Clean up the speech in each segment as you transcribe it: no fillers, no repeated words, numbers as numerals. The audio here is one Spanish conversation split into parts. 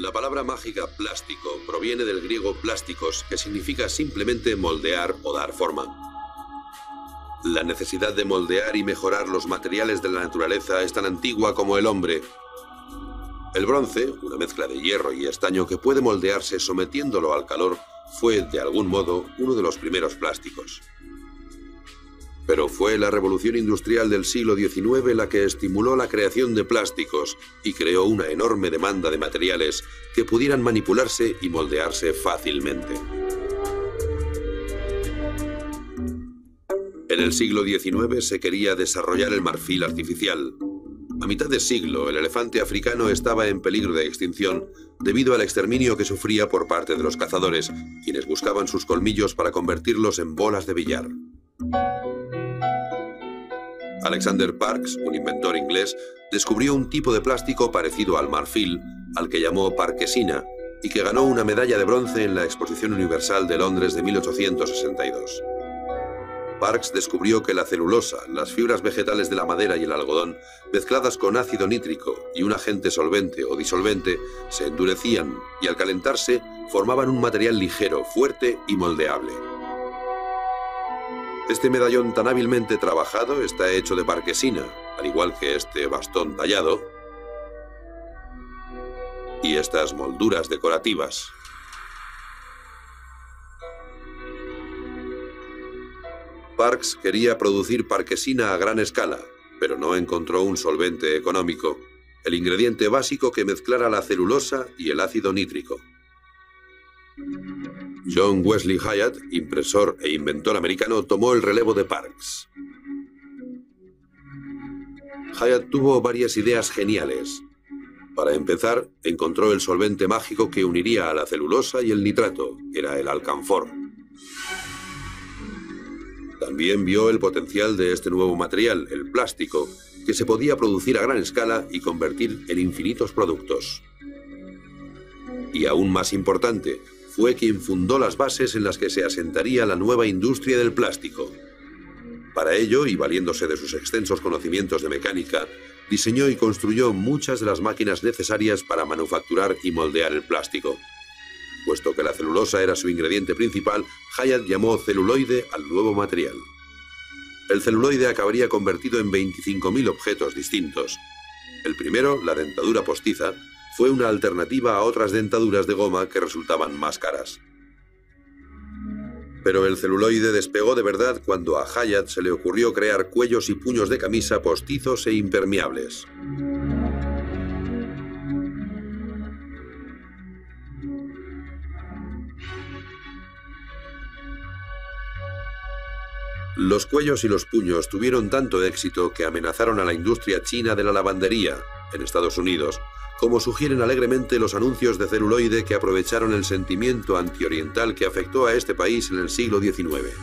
La palabra mágica plástico proviene del griego plásticos, que significa simplemente moldear o dar forma. La necesidad de moldear y mejorar los materiales de la naturaleza es tan antigua como el hombre. El bronce, una mezcla de hierro y estaño que puede moldearse sometiéndolo al calor, fue, de algún modo, uno de los primeros plásticos. Pero fue la revolución industrial del siglo XIX la que estimuló la creación de plásticos y creó una enorme demanda de materiales que pudieran manipularse y moldearse fácilmente. En el siglo XIX se quería desarrollar el marfil artificial. A mitad de siglo, el elefante africano estaba en peligro de extinción debido al exterminio que sufría por parte de los cazadores, quienes buscaban sus colmillos para convertirlos en bolas de billar. Alexander Parkes, un inventor inglés, descubrió un tipo de plástico parecido al marfil, al que llamó parkesina, y que ganó una medalla de bronce en la Exposición Universal de Londres de 1862. Parkes descubrió que la celulosa, las fibras vegetales de la madera y el algodón, mezcladas con ácido nítrico y un agente solvente o disolvente, se endurecían y al calentarse formaban un material ligero, fuerte y moldeable. Este medallón tan hábilmente trabajado está hecho de parkesina, al igual que este bastón tallado y estas molduras decorativas. Parkes quería producir parkesina a gran escala, pero no encontró un solvente económico, el ingrediente básico que mezclara la celulosa y el ácido nítrico. John Wesley Hyatt, impresor e inventor americano, tomó el relevo de Parkes. Hyatt tuvo varias ideas geniales. Para empezar, encontró el solvente mágico que uniría a la celulosa y el nitrato, era el alcanfor. También vio el potencial de este nuevo material, el plástico, que se podía producir a gran escala y convertir en infinitos productos. Y aún más importante, fue quien fundó las bases en las que se asentaría la nueva industria del plástico. Para ello, y valiéndose de sus extensos conocimientos de mecánica, diseñó y construyó muchas de las máquinas necesarias para manufacturar y moldear el plástico. Puesto que la celulosa era su ingrediente principal, Hyatt llamó celuloide al nuevo material. El celuloide acabaría convertido en 25.000 objetos distintos. El primero, la dentadura postiza, fue una alternativa a otras dentaduras de goma que resultaban más caras. Pero el celuloide despegó de verdad cuando a Hyatt se le ocurrió crear cuellos y puños de camisa postizos e impermeables. Los cuellos y los puños tuvieron tanto éxito que amenazaron a la industria china de la lavandería, en Estados Unidos, como sugieren alegremente los anuncios de celuloide que aprovecharon el sentimiento antioriental que afectó a este país en el siglo XIX.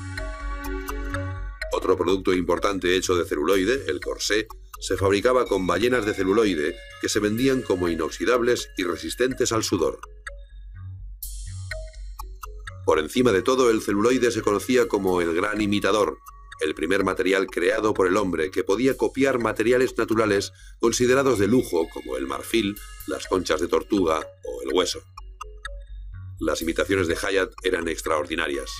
Otro producto importante hecho de celuloide, el corsé, se fabricaba con ballenas de celuloide que se vendían como inoxidables y resistentes al sudor. Por encima de todo, el celuloide se conocía como el gran imitador, el primer material creado por el hombre que podía copiar materiales naturales considerados de lujo como el marfil, las conchas de tortuga o el hueso. Las imitaciones de Hyatt eran extraordinarias.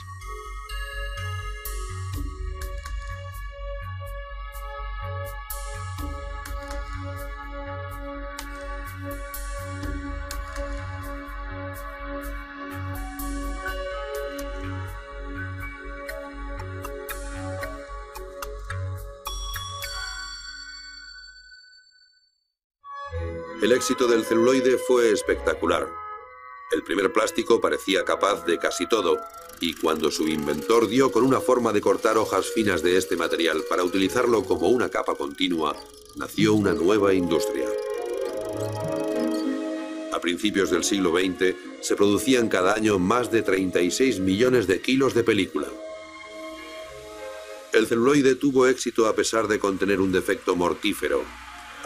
El éxito del celuloide fue espectacular. El primer plástico parecía capaz de casi todo, y cuando su inventor dio con una forma de cortar hojas finas de este material para utilizarlo como una capa continua, nació una nueva industria. A principios del siglo XX se producían cada año más de 36 millones de kilos de película. El celuloide tuvo éxito a pesar de contener un defecto mortífero.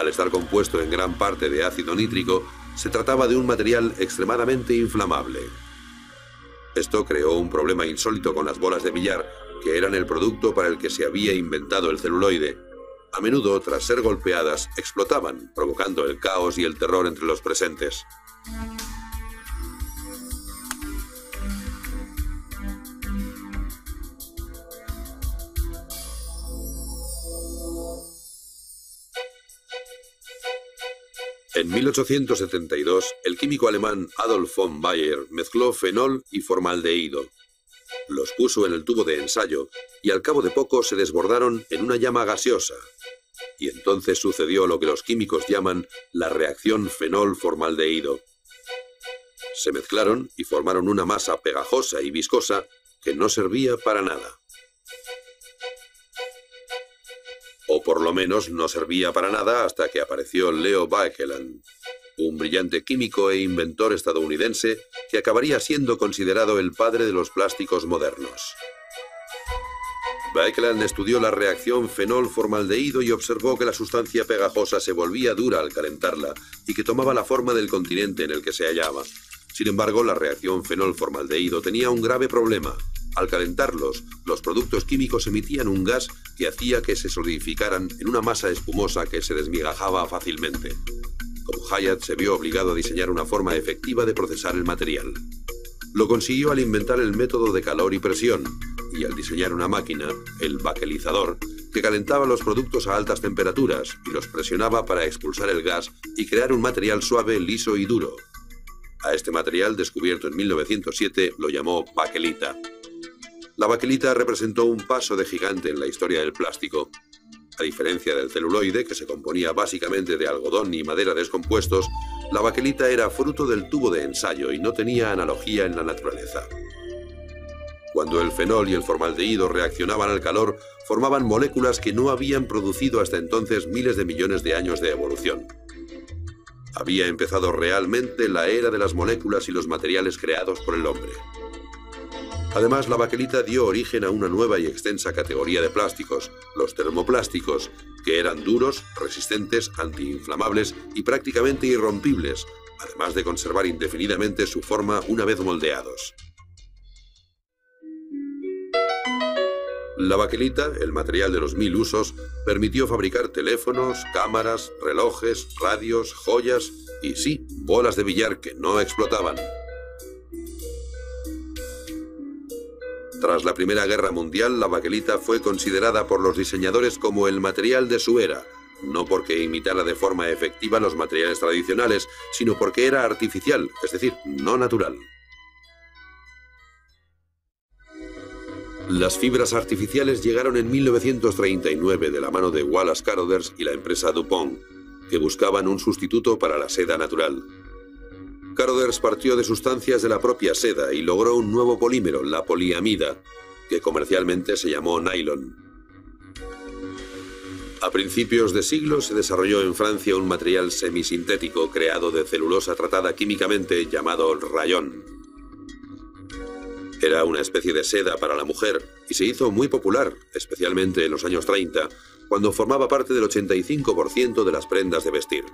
Al estar compuesto en gran parte de ácido nítrico, se trataba de un material extremadamente inflamable. Esto creó un problema insólito con las bolas de billar, que eran el producto para el que se había inventado el celuloide. A menudo, tras ser golpeadas, explotaban, provocando el caos y el terror entre los presentes. En 1872, el químico alemán Adolf von Baeyer mezcló fenol y formaldehído. Los puso en el tubo de ensayo y al cabo de poco se desbordaron en una llama gaseosa. Y entonces sucedió lo que los químicos llaman la reacción fenol-formaldehído. Se mezclaron y formaron una masa pegajosa y viscosa que no servía para nada. O por lo menos no servía para nada hasta que apareció Leo Baekeland, un brillante químico e inventor estadounidense que acabaría siendo considerado el padre de los plásticos modernos. Baekeland estudió la reacción fenol-formaldehído y observó que la sustancia pegajosa se volvía dura al calentarla y que tomaba la forma del continente en el que se hallaba. Sin embargo, la reacción fenol-formaldehído tenía un grave problema. Al calentarlos, los productos químicos emitían un gas que hacía que se solidificaran en una masa espumosa que se desmigajaba fácilmente. Como Hyatt se vio obligado a diseñar una forma efectiva de procesar el material. Lo consiguió al inventar el método de calor y presión, y al diseñar una máquina, el bakelizador, que calentaba los productos a altas temperaturas y los presionaba para expulsar el gas y crear un material suave, liso y duro. A este material, descubierto en 1907, lo llamó bakelita. La bakelita representó un paso de gigante en la historia del plástico. A diferencia del celuloide, que se componía básicamente de algodón y madera descompuestos, la bakelita era fruto del tubo de ensayo y no tenía analogía en la naturaleza. Cuando el fenol y el formaldehído reaccionaban al calor, formaban moléculas que no habían producido hasta entonces miles de millones de años de evolución. Había empezado realmente la era de las moléculas y los materiales creados por el hombre. Además, la bakelita dio origen a una nueva y extensa categoría de plásticos, los termoplásticos, que eran duros, resistentes, antiinflamables y prácticamente irrompibles, además de conservar indefinidamente su forma una vez moldeados. La bakelita, el material de los 1000 usos, permitió fabricar teléfonos, cámaras, relojes, radios, joyas y sí, bolas de billar que no explotaban. Tras la Primera Guerra Mundial, la bakelita fue considerada por los diseñadores como el material de su era, no porque imitara de forma efectiva los materiales tradicionales, sino porque era artificial, es decir, no natural. Las fibras artificiales llegaron en 1939 de la mano de Wallace Carothers y la empresa DuPont, que buscaban un sustituto para la seda natural. Carothers partió de sustancias de la propia seda y logró un nuevo polímero, la poliamida, que comercialmente se llamó nylon. A principios de siglo se desarrolló en Francia un material semisintético creado de celulosa tratada químicamente llamado rayón. Era una especie de seda para la mujer y se hizo muy popular, especialmente en los años 30, cuando formaba parte del 85% de las prendas de vestir.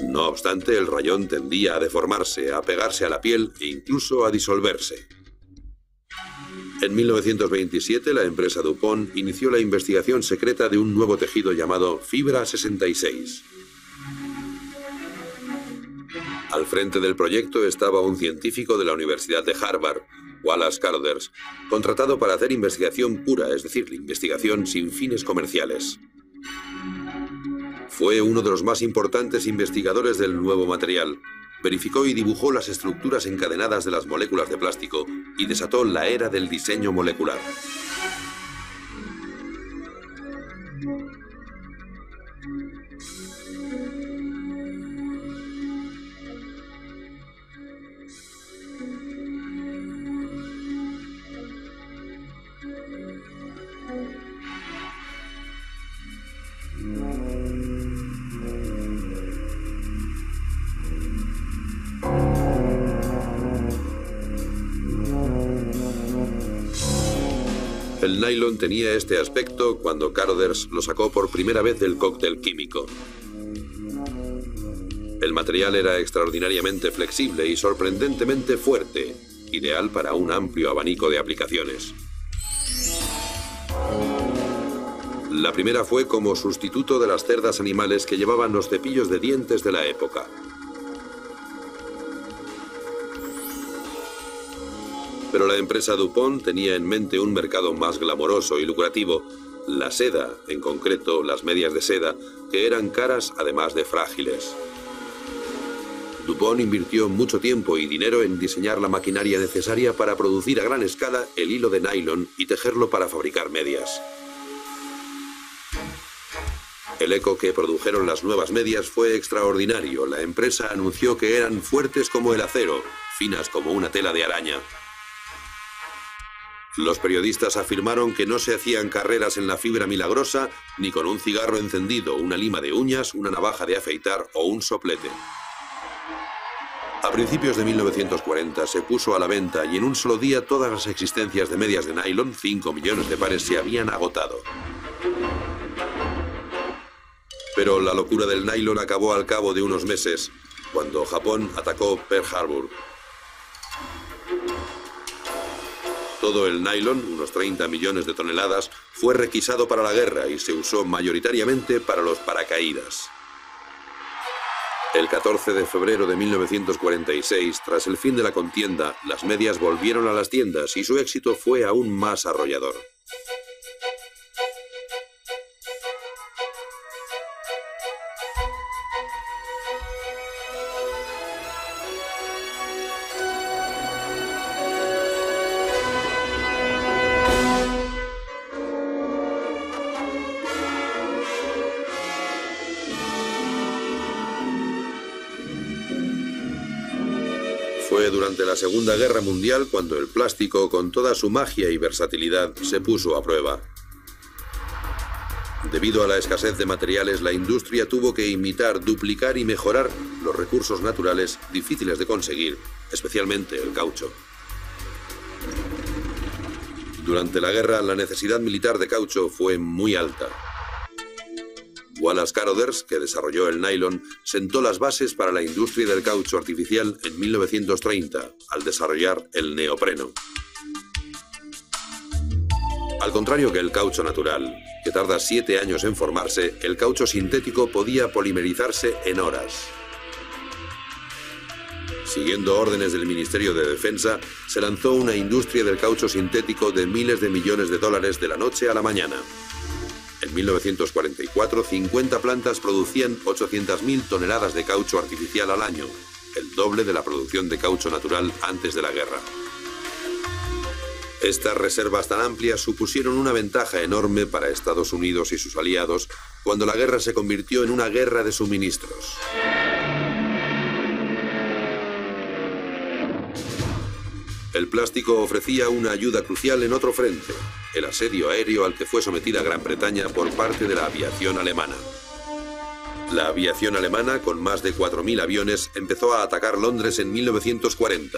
No obstante, el rayón tendía a deformarse, a pegarse a la piel e incluso a disolverse. En 1927, la empresa DuPont inició la investigación secreta de un nuevo tejido llamado Fibra 66. Al frente del proyecto estaba un científico de la Universidad de Harvard, Wallace Carothers, contratado para hacer investigación pura, es decir, investigación sin fines comerciales. Fue uno de los más importantes investigadores del nuevo material. Verificó y dibujó las estructuras encadenadas de las moléculas de plástico y desató la era del diseño molecular. El nylon tenía este aspecto cuando Carothers lo sacó por primera vez del cóctel químico. El material era extraordinariamente flexible y sorprendentemente fuerte, ideal para un amplio abanico de aplicaciones. La primera fue como sustituto de las cerdas animales que llevaban los cepillos de dientes de la época. Pero la empresa DuPont tenía en mente un mercado más glamoroso y lucrativo, la seda, en concreto las medias de seda, que eran caras además de frágiles. DuPont invirtió mucho tiempo y dinero en diseñar la maquinaria necesaria para producir a gran escala el hilo de nylon y tejerlo para fabricar medias. El eco que produjeron las nuevas medias fue extraordinario. La empresa anunció que eran fuertes como el acero, finas como una tela de araña. Los periodistas afirmaron que no se hacían carreras en la fibra milagrosa, ni con un cigarro encendido, una lima de uñas, una navaja de afeitar o un soplete. A principios de 1940 se puso a la venta y en un solo día todas las existencias de medias de nylon, 5 millones de pares, se habían agotado. Pero la locura del nylon acabó al cabo de unos meses, cuando Japón atacó Pearl Harbor. Todo el nylon, unos 30 millones de toneladas, fue requisado para la guerra y se usó mayoritariamente para los paracaídas. El 14 de febrero de 1946, tras el fin de la contienda, las medias volvieron a las tiendas y su éxito fue aún más arrollador. Fue durante la Segunda Guerra Mundial cuando el plástico, con toda su magia y versatilidad, se puso a prueba. Debido a la escasez de materiales, la industria tuvo que imitar, duplicar y mejorar los recursos naturales difíciles de conseguir, especialmente el caucho. Durante la guerra, la necesidad militar de caucho fue muy alta. Wallace Carothers, que desarrolló el nylon, sentó las bases para la industria del caucho artificial en 1930, al desarrollar el neopreno. Al contrario que el caucho natural, que tarda 7 años en formarse, el caucho sintético podía polimerizarse en horas. Siguiendo órdenes del Ministerio de Defensa, se lanzó una industria del caucho sintético de miles de millones de dólares de la noche a la mañana. En 1944, 50 plantas producían 800.000 toneladas de caucho artificial al año, el doble de la producción de caucho natural antes de la guerra. Estas reservas tan amplias supusieron una ventaja enorme para Estados Unidos y sus aliados cuando la guerra se convirtió en una guerra de suministros. El plástico ofrecía una ayuda crucial en otro frente, el asedio aéreo al que fue sometida Gran Bretaña por parte de la aviación alemana. La aviación alemana, con más de 4.000 aviones, empezó a atacar Londres en 1940.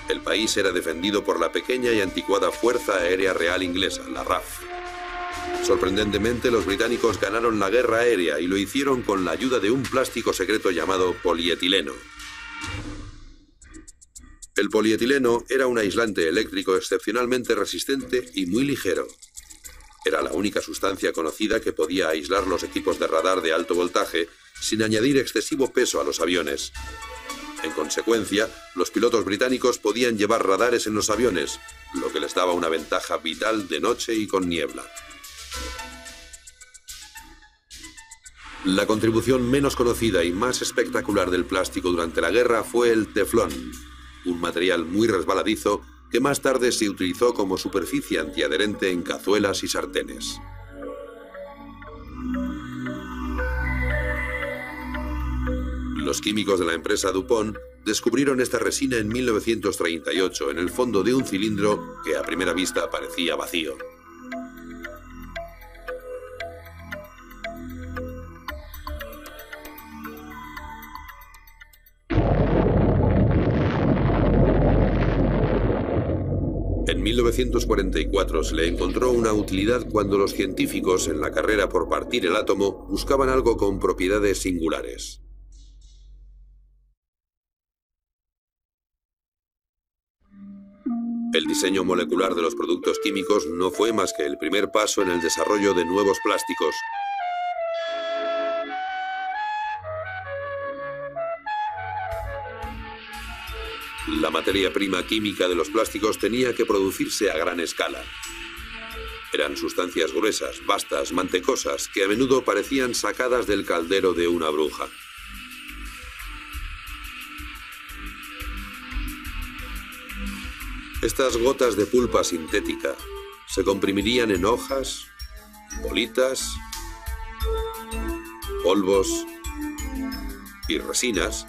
El país era defendido por la pequeña y anticuada Fuerza Aérea Real Inglesa, la RAF. Sorprendentemente, los británicos ganaron la guerra aérea y lo hicieron con la ayuda de un plástico secreto llamado polietileno. El polietileno era un aislante eléctrico excepcionalmente resistente y muy ligero. Era la única sustancia conocida que podía aislar los equipos de radar de alto voltaje sin añadir excesivo peso a los aviones. En consecuencia, los pilotos británicos podían llevar radares en los aviones, lo que les daba una ventaja vital de noche y con niebla. La contribución menos conocida y más espectacular del plástico durante la guerra fue el teflón, un material muy resbaladizo que más tarde se utilizó como superficie antiadherente en cazuelas y sartenes. Los químicos de la empresa DuPont descubrieron esta resina en 1938 en el fondo de un cilindro que a primera vista parecía vacío. En 1944 se le encontró una utilidad cuando los científicos, en la carrera por partir el átomo, buscaban algo con propiedades singulares. El diseño molecular de los productos químicos no fue más que el primer paso en el desarrollo de nuevos plásticos. La materia prima química de los plásticos tenía que producirse a gran escala. Era Eran sustancias gruesas, vastas, mantecosas, que a menudo parecían sacadas del caldero de una bruja. Estas gotas de pulpa sintética se comprimirían en hojas, bolitas, polvos y resinas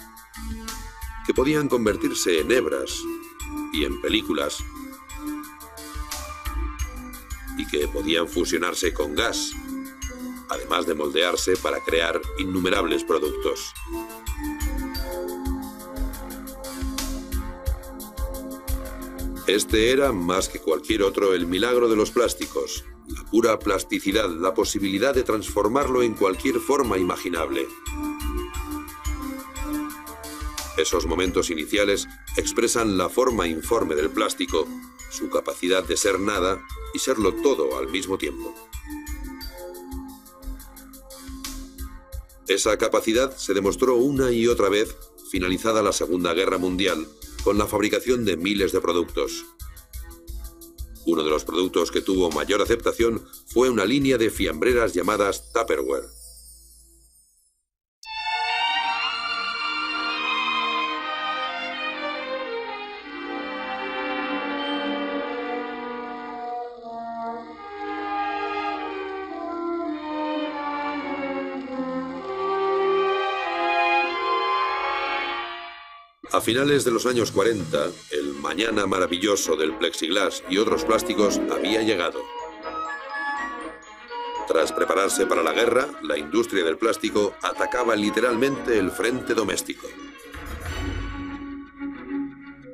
que podían convertirse en hebras y en películas y que podían fusionarse con gas, además de moldearse para crear innumerables productos. Este era, más que cualquier otro, el milagro de los plásticos, la pura plasticidad, la posibilidad de transformarlo en cualquier forma imaginable. Esos momentos iniciales expresan la forma informe del plástico, su capacidad de ser nada y serlo todo al mismo tiempo. Esa capacidad se demostró una y otra vez, finalizada la Segunda Guerra Mundial, con la fabricación de miles de productos. Uno de los productos que tuvo mayor aceptación fue una línea de fiambreras llamadas Tupperware. A finales de los años 40, el mañana maravilloso del plexiglas y otros plásticos había llegado. Tras prepararse para la guerra, la industria del plástico atacaba literalmente el frente doméstico.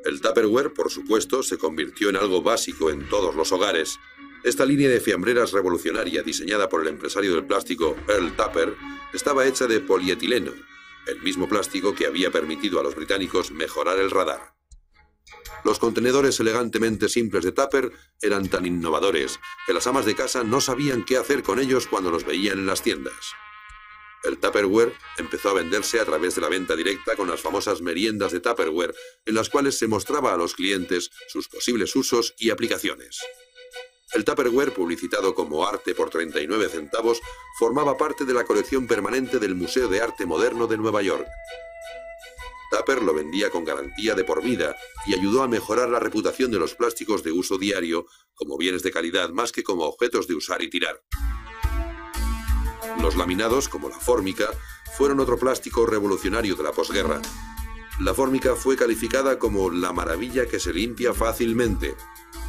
El Tupperware, por supuesto, se convirtió en algo básico en todos los hogares. Esta línea de fiambreras revolucionaria diseñada por el empresario del plástico Earl Tupper estaba hecha de polietileno, el mismo plástico que había permitido a los británicos mejorar el radar. Los contenedores elegantemente simples de Tupper eran tan innovadores que las amas de casa no sabían qué hacer con ellos cuando los veían en las tiendas. El Tupperware empezó a venderse a través de la venta directa con las famosas meriendas de Tupperware, en las cuales se mostraba a los clientes sus posibles usos y aplicaciones. El Tupperware, publicitado como arte por 39 centavos, formaba parte de la colección permanente del Museo de Arte Moderno de Nueva York. Tupper lo vendía con garantía de por vida y ayudó a mejorar la reputación de los plásticos de uso diario como bienes de calidad más que como objetos de usar y tirar. Los laminados, como la fórmica, fueron otro plástico revolucionario de la posguerra. La fórmica fue calificada como la maravilla que se limpia fácilmente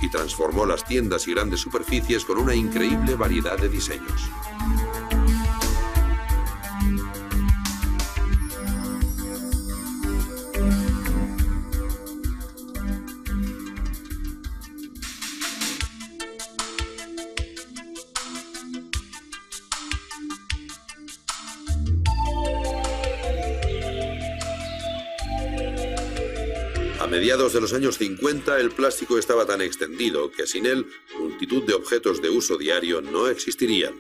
y transformó las tiendas y grandes superficies con una increíble variedad de diseños. A mediados de los años 50, el plástico estaba tan extendido que sin él, multitud de objetos de uso diario no existirían.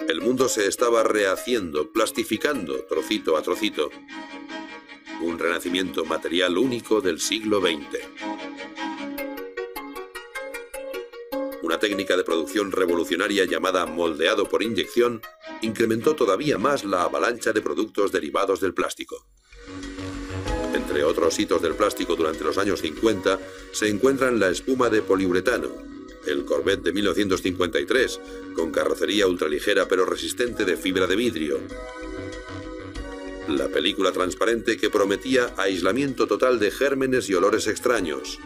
El mundo se estaba rehaciendo, plastificando, trocito a trocito. Un renacimiento material único del siglo XX. Una técnica de producción revolucionaria llamada moldeado por inyección incrementó todavía más la avalancha de productos derivados del plástico. Entre otros hitos del plástico durante los años 50 se encuentran la espuma de poliuretano, el Corvette de 1953, con carrocería ultraligera pero resistente de fibra de vidrio, la película transparente que prometía aislamiento total de gérmenes y olores extraños,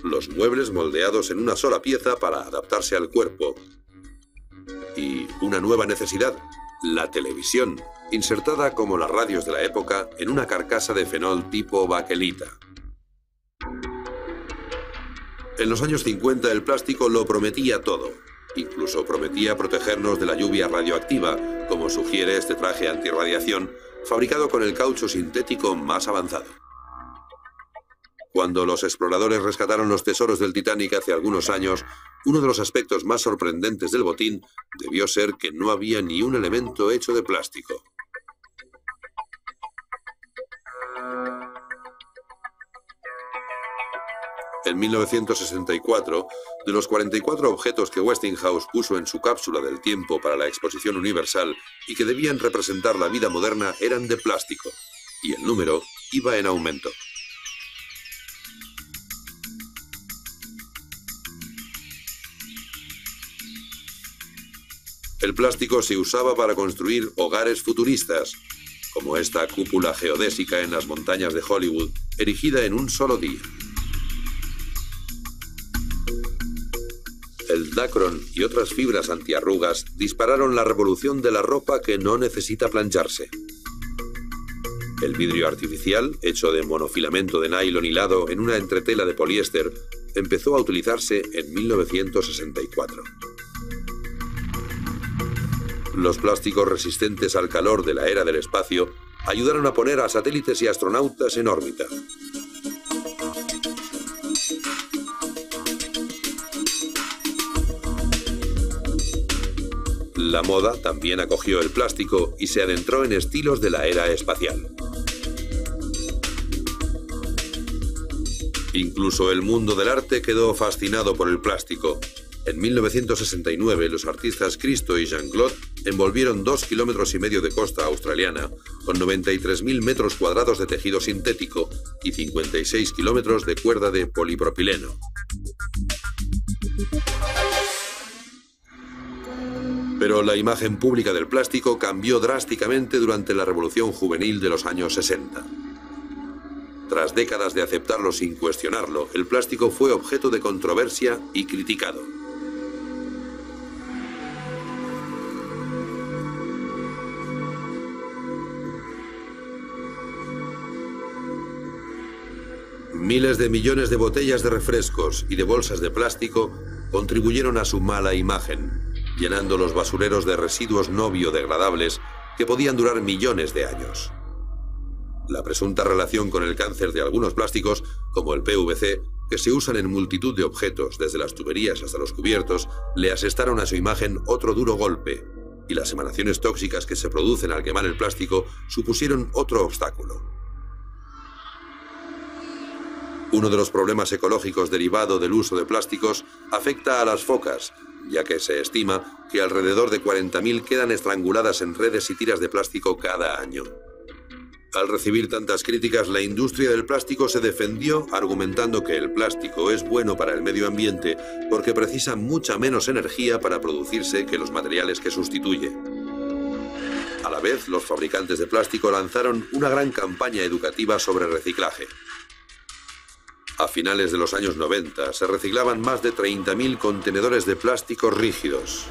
los muebles moldeados en una sola pieza para adaptarse al cuerpo, y una nueva necesidad, la televisión, insertada como las radios de la época en una carcasa de fenol tipo baquelita. En los años 50 el plástico lo prometía todo. Incluso prometía protegernos de la lluvia radioactiva, como sugiere este traje antirradiación, fabricado con el caucho sintético más avanzado. Cuando los exploradores rescataron los tesoros del Titanic hace algunos años, uno de los aspectos más sorprendentes del botín debió ser que no había ni un elemento hecho de plástico. En 1964, de los 44 objetos que Westinghouse puso en su cápsula del tiempo para la Exposición Universal y que debían representar la vida moderna eran de plástico, y el número iba en aumento. El plástico se usaba para construir hogares futuristas, como esta cúpula geodésica en las montañas de Hollywood, erigida en un solo día. El Dacron y otras fibras antiarrugas dispararon la revolución de la ropa que no necesita plancharse. El vidrio artificial, hecho de monofilamento de nylon hilado en una entretela de poliéster, empezó a utilizarse en 1964. Los plásticos resistentes al calor de la era del espacio ayudaron a poner a satélites y astronautas en órbita. La moda también acogió el plástico y se adentró en estilos de la era espacial. Incluso el mundo del arte quedó fascinado por el plástico. En 1969, los artistas Christo y Jean-Claude envolvieron 2,5 kilómetros de costa australiana con 93.000 metros cuadrados de tejido sintético y 56 kilómetros de cuerda de polipropileno. Pero la imagen pública del plástico cambió drásticamente durante la revolución juvenil de los años 60. Tras décadas de aceptarlo sin cuestionarlo, el plástico fue objeto de controversia y criticado. Miles de millones de botellas de refrescos y de bolsas de plástico contribuyeron a su mala imagen, llenando los basureros de residuos no biodegradables que podían durar millones de años. La presunta relación con el cáncer de algunos plásticos, como el PVC, que se usan en multitud de objetos, desde las tuberías hasta los cubiertos, le asestaron a su imagen otro duro golpe, y las emanaciones tóxicas que se producen al quemar el plástico supusieron otro obstáculo. Uno de los problemas ecológicos derivado del uso de plásticos afecta a las focas, ya que se estima que alrededor de 40.000 quedan estranguladas en redes y tiras de plástico cada año. Al recibir tantas críticas, la industria del plástico se defendió argumentando que el plástico es bueno para el medio ambiente porque precisa mucha menos energía para producirse que los materiales que sustituye. A la vez, los fabricantes de plástico lanzaron una gran campaña educativa sobre reciclaje. A finales de los años 90 se reciclaban más de 30.000 contenedores de plásticos rígidos.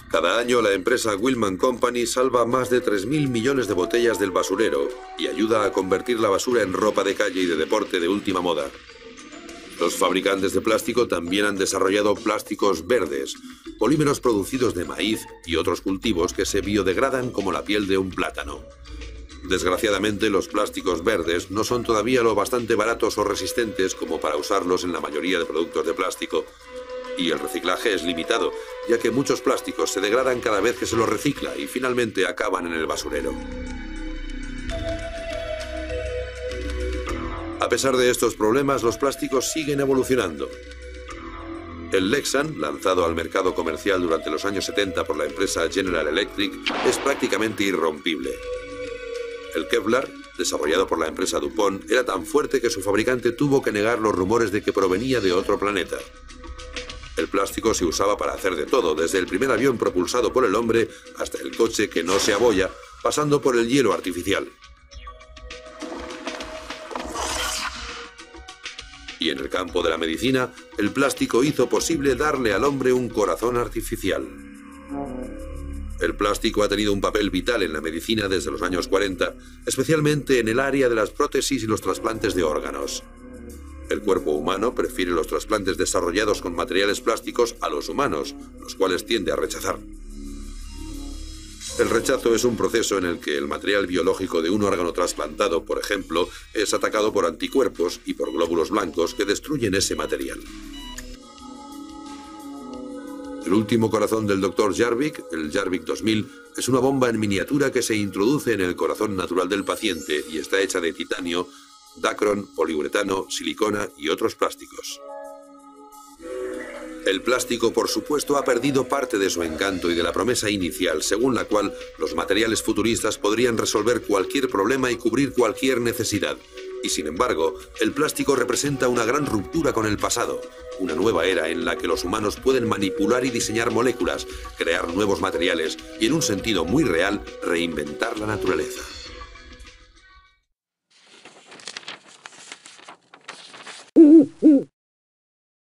Cada año la empresa Willman Company salva más de 3.000 millones de botellas del basurero y ayuda a convertir la basura en ropa de calle y de deporte de última moda. Los fabricantes de plástico también han desarrollado plásticos verdes, polímeros producidos de maíz y otros cultivos que se biodegradan como la piel de un plátano. Desgraciadamente, los plásticos verdes no son todavía lo bastante baratos o resistentes como para usarlos en la mayoría de productos de plástico. Y el reciclaje es limitado, ya que muchos plásticos se degradan cada vez que se los recicla y finalmente acaban en el basurero. A pesar de estos problemas, los plásticos siguen evolucionando. El Lexan, lanzado al mercado comercial durante los años 70 por la empresa General Electric, es prácticamente irrompible. El Kevlar, desarrollado por la empresa DuPont, era tan fuerte que su fabricante tuvo que negar los rumores de que provenía de otro planeta. El plástico se usaba para hacer de todo, desde el primer avión propulsado por el hombre hasta el coche que no se abolla, pasando por el hielo artificial. Y en el campo de la medicina, el plástico hizo posible darle al hombre un corazón artificial. El plástico ha tenido un papel vital en la medicina desde los años 40, especialmente en el área de las prótesis y los trasplantes de órganos. El cuerpo humano prefiere los trasplantes desarrollados con materiales plásticos a los humanos, los cuales tiende a rechazar. El rechazo es un proceso en el que el material biológico de un órgano trasplantado, por ejemplo, es atacado por anticuerpos y por glóbulos blancos que destruyen ese material. El último corazón del Dr. Jarvik, el Jarvik 2000, es una bomba en miniatura que se introduce en el corazón natural del paciente y está hecha de titanio, Dacron, poliuretano, silicona y otros plásticos. El plástico, por supuesto, ha perdido parte de su encanto y de la promesa inicial, según la cual los materiales futuristas podrían resolver cualquier problema y cubrir cualquier necesidad. Y sin embargo, el plástico representa una gran ruptura con el pasado, una nueva era en la que los humanos pueden manipular y diseñar moléculas, crear nuevos materiales y, en un sentido muy real, reinventar la naturaleza.